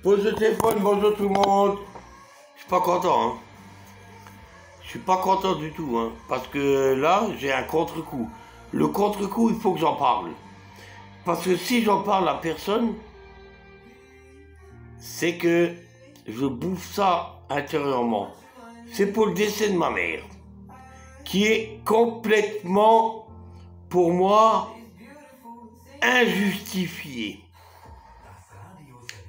Pose le téléphone, bonjour tout le monde. Je suis pas content, hein. Je suis pas content du tout, hein. Parce que là, j'ai un contre-coup. Le contre-coup, il faut que j'en parle. Parce que si j'en parle à personne, c'est que je bouffe ça intérieurement. C'est pour le décès de ma mère, qui est complètement, pour moi, injustifié.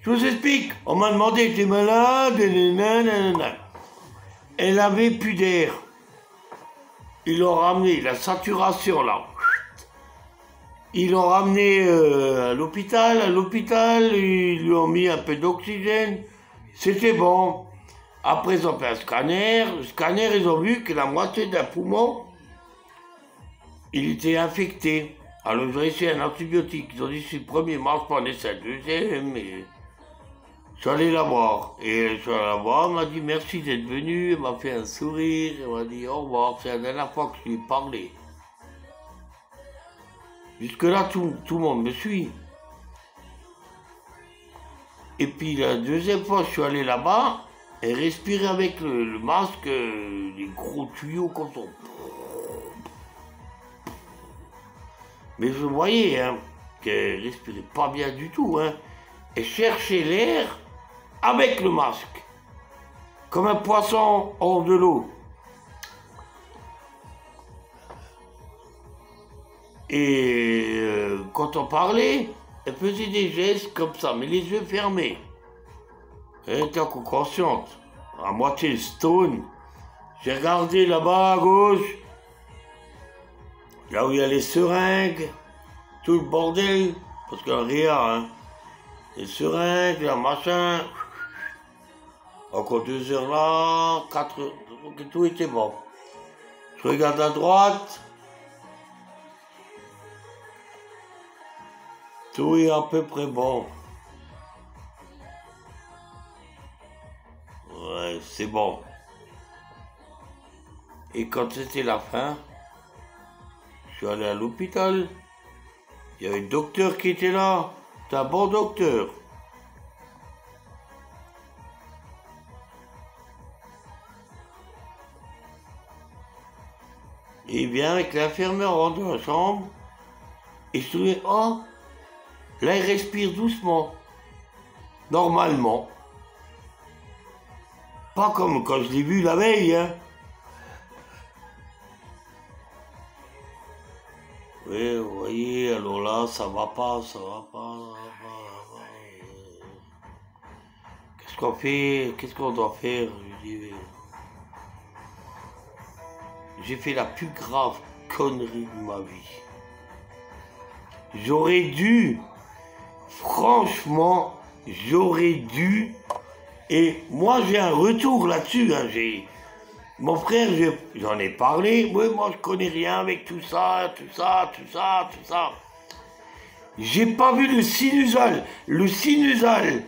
Je vous explique, on m'a demandé, j'étais malade, nanana. Elle avait plus d'air. Ils l'ont ramené, la saturation là. Ils l'ont ramené à l'hôpital. À l'hôpital, ils lui ont mis un peu d'oxygène. C'était bon. Après, ils ont fait un scanner. Le scanner, ils ont vu que la moitié d'un poumon, il était infecté. Alors, ils ont essayé un antibiotique. Ils ont dit, si le premier marche pas, on essaie le deuxième. Et je suis allé la voir. Et je suis allé la voir, elle m'a dit merci d'être venu. Elle m'a fait un sourire. Elle m'a dit au revoir. C'est la dernière fois que je lui ai parlé. Jusque-là, tout le monde me suit. Et puis la deuxième fois, je suis allé là-bas, et respirer avec le masque, les gros tuyaux comme ça. Mais je voyais hein, qu'elle respirait pas bien du tout. Hein. Elle cherchait l'air avec le masque, comme un poisson hors de l'eau. Et quand on parlait, elle faisait des gestes comme ça, mais les yeux fermés. Elle était encore consciente, à moitié stone. J'ai regardé là-bas à gauche, là où il y a les seringues, tout le bordel, parce qu'il y a rien, hein. Les seringues, là, machin. Encore 2 heures là, 4 heures, tout était bon. Je regarde à droite. Tout est à peu près bon. Ouais, c'est bon. Et quand c'était la fin, je suis allé à l'hôpital. Il y avait le docteur qui était là. C'est un bon docteur. Et il vient avec l'infirmière rentre dans la chambre. Et je me dis, oh, là, il respire doucement. Normalement. Pas comme quand je l'ai vu la veille, hein. Oui, vous voyez, alors là, ça va pas, ça va pas, ça va pas. Qu'est-ce qu'on fait? Qu'est-ce qu'on doit faire? Je dis, j'ai fait la plus grave connerie de ma vie. J'aurais dû, franchement, j'aurais dû, et moi j'ai un retour là-dessus, hein, mon frère, j'en ai parlé, oui, moi je connais rien avec tout ça. J'ai pas vu le sinusal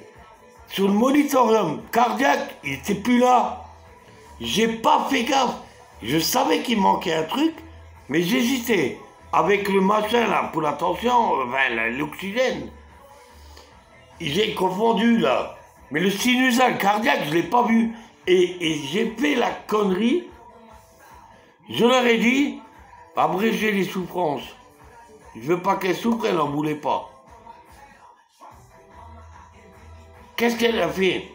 sur le monitorium cardiaque, il était plus là. J'ai pas fait gaffe, je savais qu'il manquait un truc, mais j'hésitais. Avec le machin là, pour la tension, enfin l'oxygène. J'ai confondu là. Mais le sinusal cardiaque, je l'ai pas vu. Et j'ai fait la connerie. Je leur ai dit, abréger les souffrances. Je veux pas qu'elles souffrent, elle n'en voulait pas. Qu'est-ce qu'elle a fait?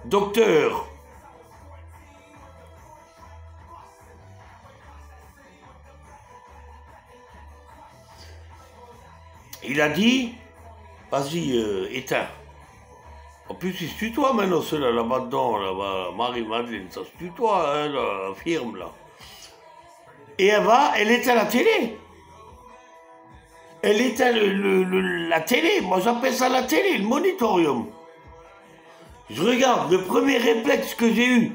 Docteur. Il a dit, vas-y, éteins. En plus, il se tutoie maintenant, ceux-là, là-bas dedans, là-bas, Marie-Madeleine, ça se tutoie, hein, la firme, là. Et elle éteint la télé. Elle éteint la télé, moi j'appelle ça la télé, le monitorium. Je regarde, le premier réflexe que j'ai eu,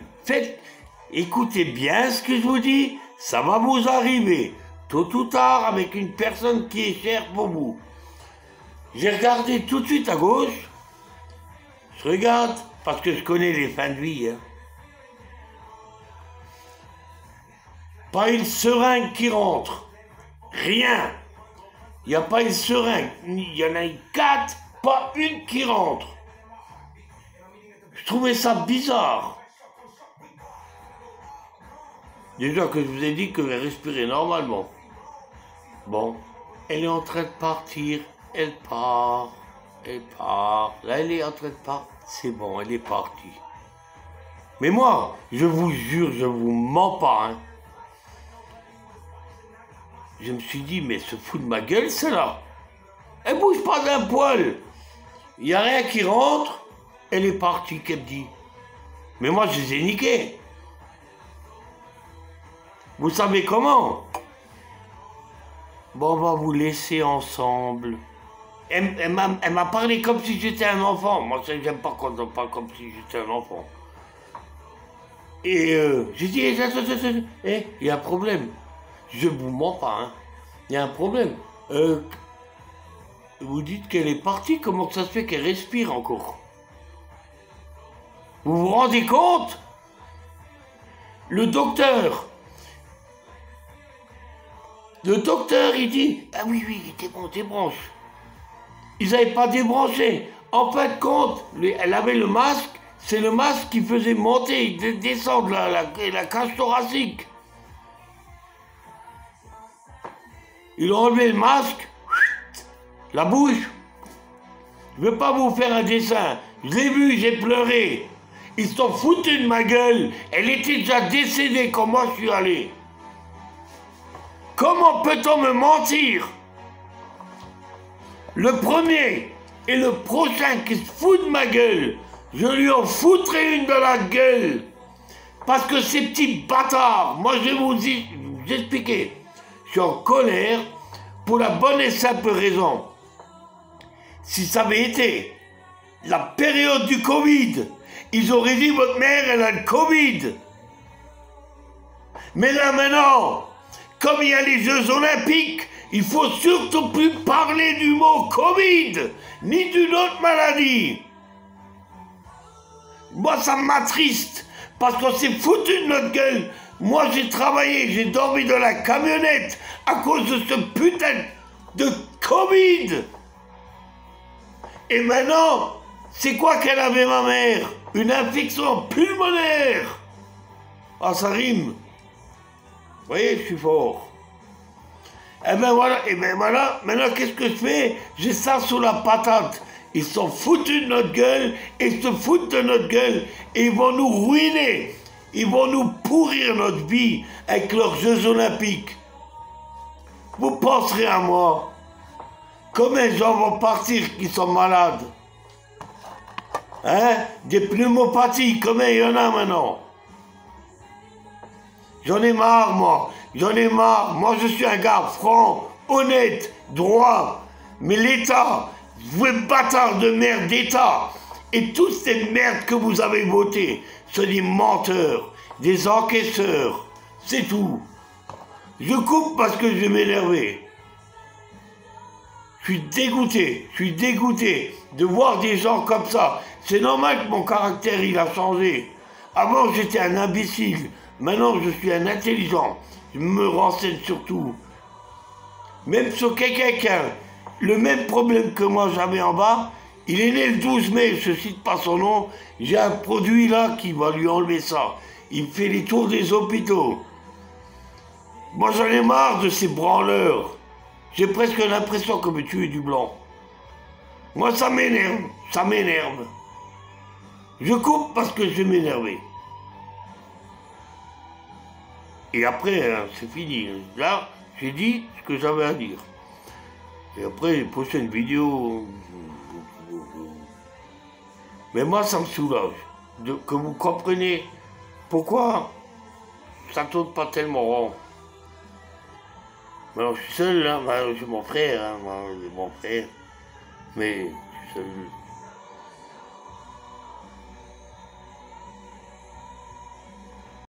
écoutez bien ce que je vous dis, ça va vous arriver, tôt ou tard, avec une personne qui est chère pour vous. J'ai regardé tout de suite à gauche. Je regarde, parce que je connais les fins de vie. Hein. Pas une seringue qui rentre. Rien. Il n'y a pas une seringue. Il y en a 4, pas une qui rentre. Je trouvais ça bizarre. Déjà que je vous ai dit que je respirais normalement. Bon, elle est en train de partir, elle part. Là, elle est en train de partir. C'est bon, elle est partie. Mais moi, je vous jure, je vous mens pas, hein. Je me suis dit, mais se fout de ma gueule, celle-là. Elle bouge pas d'un poil. Il n'y a rien qui rentre. Elle est partie, qu'elle me dit. Mais moi, je les ai niqués. Vous savez comment? Bon, on va vous laisser ensemble. Elle m'a parlé comme si j'étais un enfant. Moi, j'aime pas quand on parle comme si j'étais un enfant. Et j'ai dit, il y a un problème. Je vous mens pas, hein. Il y a un problème. Vous dites qu'elle est partie, comment ça se fait qu'elle respire encore? Vous vous rendez compte? Le docteur, il dit, ah oui, débranche. Ils n'avaient pas débranché. En fin de compte, elle avait le masque, c'est le masque qui faisait monter, descendre la cage thoracique. Ils ont enlevé le masque, la bouche. Je ne veux pas vous faire un dessin. Je l'ai vu, j'ai pleuré. Ils se sont foutus de ma gueule. Elle était déjà décédée quand moi je suis allé. Comment peut-on me mentir? Le premier et le prochain qui se fout de ma gueule, je lui en foutrai une de la gueule. Parce que ces petits bâtards, moi je vais vous expliquer. Je suis en colère pour la bonne et simple raison. Si ça avait été la période du Covid, ils auraient dit votre mère elle a le Covid. Mais là maintenant, comme il y a les Jeux Olympiques, il faut surtout plus parler du mot Covid, ni d'une autre maladie. Moi ça m'attriste, parce qu'on s'est foutu de notre gueule. Moi j'ai travaillé, j'ai dormi dans la camionnette à cause de ce putain de Covid. Et maintenant, c'est quoi qu'elle avait ma mère? Une infection pulmonaire. Ah ça rime. Vous voyez, je suis fort. Et ben voilà, maintenant qu'est-ce que je fais? J'ai ça sous la patate. Ils sont foutus de notre gueule, et ils se foutent de notre gueule, et ils vont nous ruiner. Ils vont nous pourrir notre vie avec leurs Jeux Olympiques. Vous penserez à moi. Combien de gens vont partir qui sont malades? Hein? Des pneumopathies, combien il y en a maintenant? J'en ai marre, moi. J'en ai marre. Moi, je suis un gars franc, honnête, droit. Mais l'État, vous êtes bâtards de merde d'État. Et toutes ces merdes que vous avez votées, sont des menteurs, des encaisseurs. C'est tout. Je coupe parce que je vais m'énerver. Je suis dégoûté de voir des gens comme ça. C'est normal que mon caractère, il a changé. Avant, j'étais un imbécile. Maintenant, je suis un intelligent. Je me renseigne sur tout. Même sur quelqu'un, le même problème que moi j'avais en bas, il est né le 12 mai, je ne cite pas son nom, j'ai un produit là qui va lui enlever ça. Il fait les tours des hôpitaux. Moi, j'en ai marre de ces branleurs. J'ai presque l'impression que me tuer du blanc. Moi, ça m'énerve, ça m'énerve. Je coupe parce que je vais m'énerver. Et après, hein, c'est fini. Là, j'ai dit ce que j'avais à dire. Et après, les prochaines vidéos... Mais moi, ça me soulage. Que vous compreniez pourquoi ça tourne pas tellement rond. Maintenant, je suis seul, là. J'ai mon frère, hein, j'ai mon frère. Mais je suis seul.